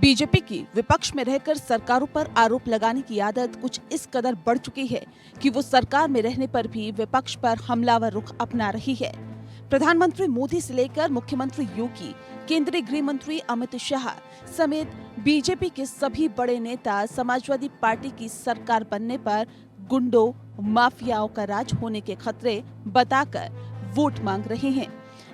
BJP की विपक्ष में रहकर सरकारों पर आरोप लगाने की आदत कुछ इस कदर बढ़ चुकी है कि वो सरकार में रहने पर भी विपक्ष पर हमलावर रुख अपना रही है। प्रधानमंत्री मोदी से लेकर मुख्यमंत्री योगी, केंद्रीय गृह मंत्री अमित शाह समेत बीजेपी के सभी बड़े नेता समाजवादी पार्टी की सरकार बनने पर गुंडों, माफियाओं का राज होने के खतरे बताकर वोट मांग रहे हैं।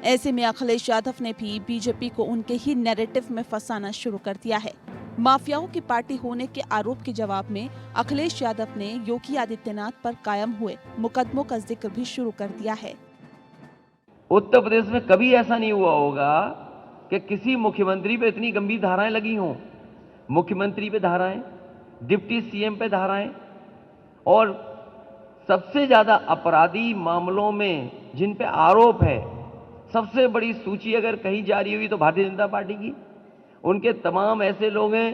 ऐसे में अखिलेश यादव ने भी बीजेपी को उनके ही नैरेटिव में फंसाना शुरू कर दिया है। माफियाओं की पार्टी होने के आरोप के जवाब में अखिलेश यादव ने योगी आदित्यनाथ पर कायम हुए मुकदमों का जिक्र भी शुरू कर दिया है। उत्तर प्रदेश में कभी ऐसा नहीं हुआ होगा कि किसी मुख्यमंत्री पे इतनी गंभीर धाराएं लगी हों। मुख्यमंत्री पे धाराएं, डिप्टी सीएम पे धाराएं, और सबसे ज्यादा अपराधी मामलों में जिन पे आरोप है, सबसे बड़ी सूची अगर कहीं जारी हुई तो भारतीय जनता पार्टी की। उनके तमाम ऐसे लोग हैं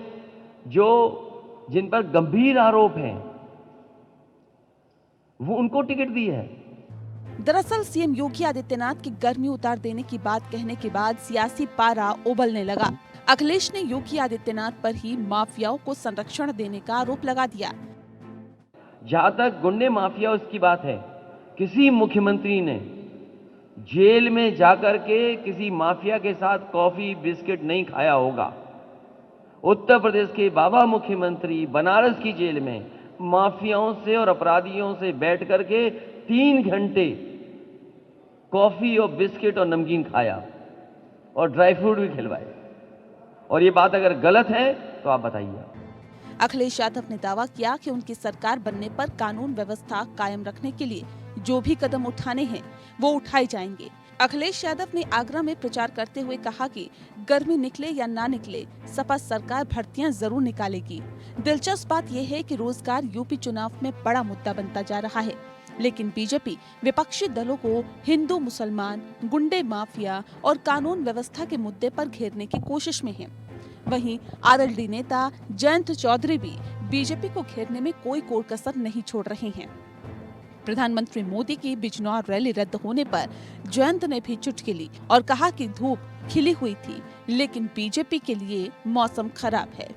जिन पर गंभीर आरोप हैं, वो उनको टिकट दी है। दरअसल सीएम योगी आदित्यनाथ की गर्मी उतार देने की बात कहने के बाद सियासी पारा उबलने लगा। अखिलेश ने योगी आदित्यनाथ पर ही माफियाओं को संरक्षण देने का आरोप लगा दिया। जहां तक गुंडे माफिया उसकी बात है, किसी मुख्यमंत्री ने जेल में जाकर के किसी माफिया के साथ कॉफी बिस्किट नहीं खाया होगा। उत्तर प्रदेश के बाबा मुख्यमंत्री बनारस की जेल में माफियाओं से और अपराधियों से बैठ करके 3 घंटे कॉफी और बिस्किट और नमकीन खाया और ड्राई फ्रूट भी खिलवाए। और ये बात अगर गलत है तो आप बताइए। अखिलेश यादव ने दावा किया कि उनकी सरकार बनने पर कानून व्यवस्था कायम रखने के लिए जो भी कदम उठाने हैं वो उठाए जाएंगे। अखिलेश यादव ने आगरा में प्रचार करते हुए कहा कि गर्मी निकले या ना निकले, सपा सरकार भर्तियां जरूर निकालेगी। दिलचस्प बात यह है कि रोजगार यूपी चुनाव में बड़ा मुद्दा बनता जा रहा है, लेकिन बीजेपी विपक्षी दलों को हिंदू, मुसलमान, गुंडे, माफिया और कानून व्यवस्था के मुद्दे पर घेरने की कोशिश में है। वहीं आरएलडी नेता जयंत चौधरी भी बीजेपी को घेरने में कोई कोर कसर नहीं छोड़ रहे हैं। प्रधानमंत्री मोदी की बिजनौर रैली रद्द होने पर जयंत ने भी चुटकी ली और कहा कि धूप खिली हुई थी, लेकिन बीजेपी के लिए मौसम खराब है।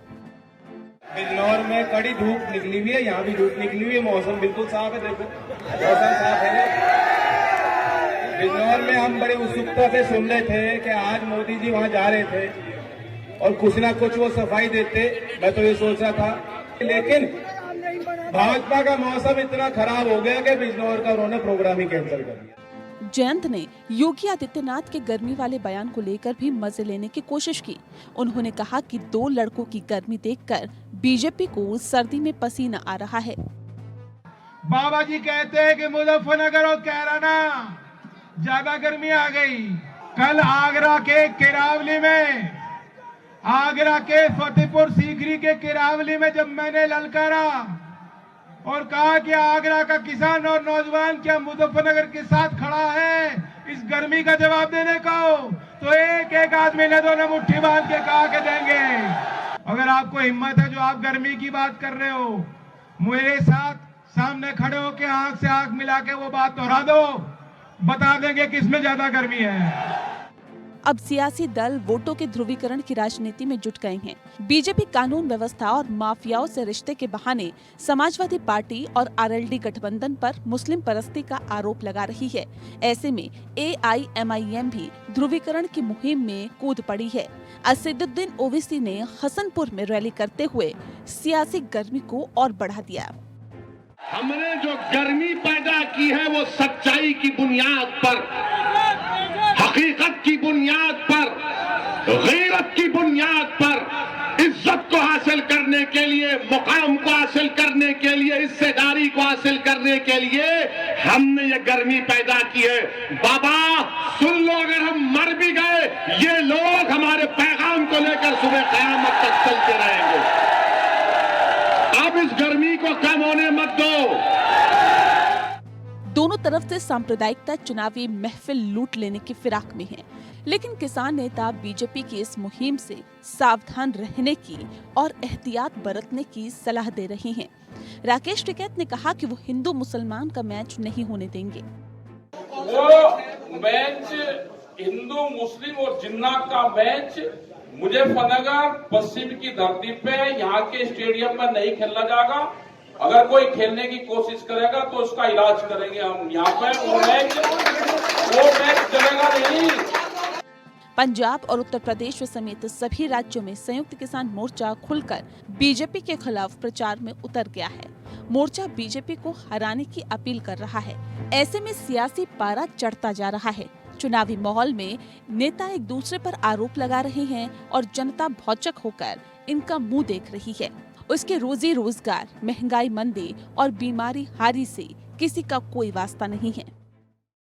बिजनौर में कड़ी धूप निकली हुई है, यहाँ भी धूप निकली हुई है, मौसम बिल्कुल साफ है। देखो मौसम साफ है। बिजनौर में हम बड़ी उत्सुकता से सुन रहे थे कि आज मोदी जी वहाँ जा रहे थे और कुछ ना कुछ वो सफाई देते। मैं तो ये सोच रहा था, लेकिन भाजपा का मौसम इतना खराब हो गया कि बिजनौर का उन्होंने प्रोग्राम ही कैंसिल कर दिया। जयंत ने योगी आदित्यनाथ के गर्मी वाले बयान को लेकर भी मजे लेने की कोशिश की। उन्होंने कहा कि 2 लड़कों की गर्मी देखकर बीजेपी को सर्दी में पसीना आ रहा है। बाबा जी कहते हैं कि मुजफ्फरनगर और कैराना ज्यादा गर्मी आ गई। कल आगरा के किरावली में, आगरा के फतेहपुर सीकरी के किरावली में जब मैंने ललकारा और कहा कि आगरा का किसान और नौजवान क्या मुजफ्फरनगर के साथ खड़ा है इस गर्मी का जवाब देने को, तो एक एक आदमी ने दोनों मुट्ठी बांध के कहा के देंगे। अगर आपको हिम्मत है, जो आप गर्मी की बात कर रहे हो, मेरे साथ सामने खड़े होकर आंख से आंख मिला के वो बात दोहरा दो, बता देंगे किसमें ज्यादा गर्मी है। अब सियासी दल वोटों के ध्रुवीकरण की राजनीति में जुट गए हैं। बीजेपी कानून व्यवस्था और माफियाओं से रिश्ते के बहाने समाजवादी पार्टी और आरएलडी गठबंधन पर मुस्लिम परस्ती का आरोप लगा रही है। ऐसे में एआईएमआईएम भी ध्रुवीकरण की मुहिम में कूद पड़ी है। असदुद्दीन ओवैसी ने हसनपुर में रैली करते हुए सियासी गर्मी को और बढ़ा दिया। हमने जो गर्मी पैदा की है वो सच्चाई की बुनियाद पर, हकीकत की बुनियाद पर, गैरत की बुनियाद पर, इज्जत को हासिल करने के लिए, मुकाम को हासिल करने के लिए, हिस्सेदारी को हासिल करने के लिए हमने ये गर्मी पैदा की है। बाबा सुन लो, अगर हम मर भी गए, ये लोग हमारे पैगाम को लेकर सुबह क़यामत तक चलते रहेंगे। अब इस गर्मी को कम होने मत दो। दोनों तरफ से सांप्रदायिकता चुनावी महफिल लूट लेने की फिराक में है, लेकिन किसान नेता बीजेपी की इस मुहिम से सावधान रहने की और एहतियात बरतने की सलाह दे रहे हैं। राकेश टिकैत ने कहा कि वो हिंदू मुसलमान का मैच नहीं होने देंगे। वो मैच हिंदू मुस्लिम और जिन्ना का मैच मुजफ्फरनगर पश्चिम की धरती पे यहाँ के स्टेडियम में नहीं खेलना जाएगा। अगर कोई खेलने की कोशिश करेगा तो उसका इलाज करेंगे हम यहाँ पे। वो मैच चलेगा नहीं। पंजाब और उत्तर प्रदेश समेत सभी राज्यों में संयुक्त किसान मोर्चा खुलकर बीजेपी के खिलाफ प्रचार में उतर गया है। मोर्चा बीजेपी को हराने की अपील कर रहा है। ऐसे में सियासी पारा चढ़ता जा रहा है। चुनावी माहौल में नेता एक दूसरे पर आरोप लगा रहे हैं और जनता भौचक होकर इनका मुंह देख रही है। उसके रोजी रोजगार, महंगाई, मंदी और बीमारी हारी से किसी का कोई वास्ता नहीं है।